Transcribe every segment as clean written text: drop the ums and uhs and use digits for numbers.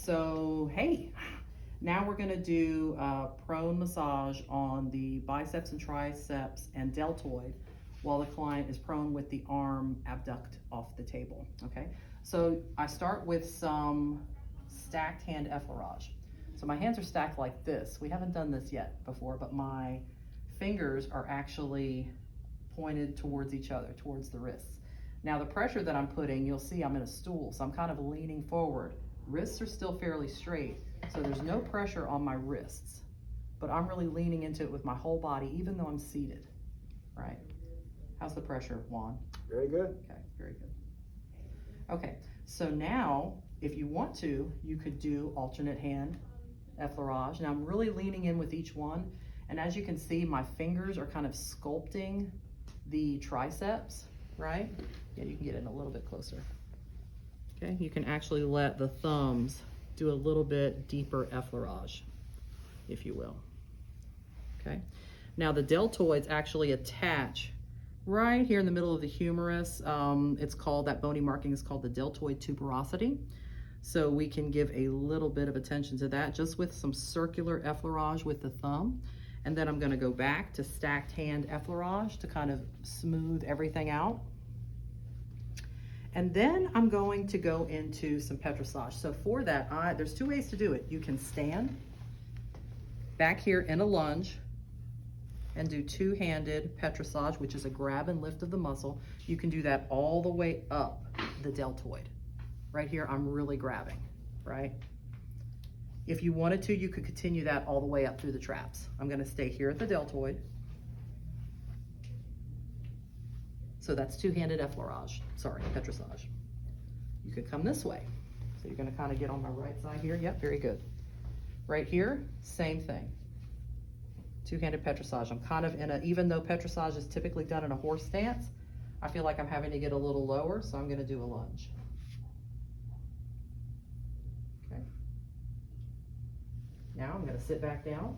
So, hey, now we're gonna do a prone massage on the biceps and triceps and deltoid while the client is prone with the arm abduct off the table, okay? So I start with some stacked hand effleurage. So my hands are stacked like this. We haven't done this yet before, but my fingers are actually pointed towards each other, towards the wrists. Now the pressure that I'm putting, you'll see I'm in a stool, so I'm kind of leaning forward. Wrists are still fairly straight, so there's no pressure on my wrists, but I'm really leaning into it with my whole body, even though I'm seated, right? How's the pressure, Juan? Very good. Okay, very good. Okay, so now, if you want to, you could do alternate hand effleurage. Now I'm really leaning in with each one, and as you can see, my fingers are kind of sculpting the triceps, right? Yeah, you can get in a little bit closer. Okay, you can actually let the thumbs do a little bit deeper effleurage, if you will. Okay, now the deltoids actually attach right here in the middle of the humerus. It's called, that bony marking is called the deltoid tuberosity. So we can give a little bit of attention to that just with some circular effleurage with the thumb. And then I'm gonna go back to stacked hand effleurage to kind of smooth everything out. And then I'm going to go into some petrissage. So for that, there's two ways to do it. You can stand back here in a lunge and do two-handed petrissage, which is a grab and lift of the muscle. You can do that all the way up the deltoid. Right here, I'm really grabbing, right? If you wanted to, you could continue that all the way up through the traps. I'm gonna stay here at the deltoid. So that's two-handed effleurage, sorry, petrissage. You could come this way. So you're gonna kind of get on my right side here. Yep, very good. Right here, same thing. Two-handed petrissage. I'm kind of in a, even though petrissage is typically done in a horse stance, I feel like I'm having to get a little lower, so I'm gonna do a lunge. Okay. Now I'm gonna sit back down.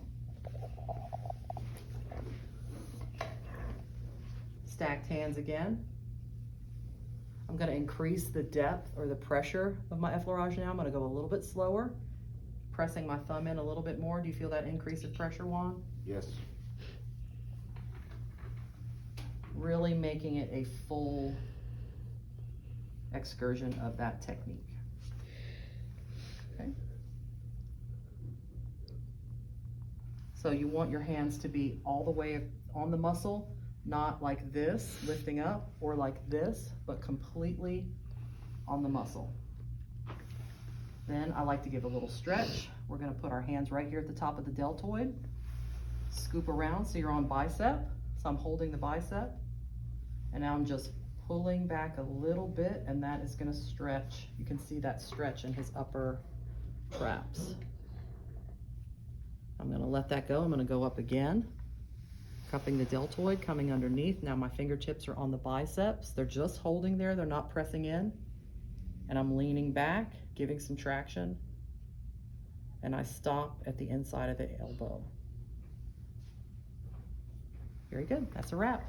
Stacked hands again. I'm gonna increase the depth or the pressure of my effleurage now. I'm gonna go a little bit slower, pressing my thumb in a little bit more. Do you feel that increase of pressure, Juan? Yes. Really making it a full excursion of that technique. Okay. So you want your hands to be all the way on the muscle, not like this, lifting up, or like this, but completely on the muscle. Then I like to give a little stretch. We're gonna put our hands right here at the top of the deltoid. Scoop around so you're on bicep. So I'm holding the bicep. And now I'm just pulling back a little bit, and that is gonna stretch. You can see that stretch in his upper traps. I'm gonna let that go. I'm gonna go up again. Cupping the deltoid, coming underneath. Now my fingertips are on the biceps. They're just holding there, they're not pressing in. And I'm leaning back, giving some traction. And I stop at the inside of the elbow. Very good, that's a wrap.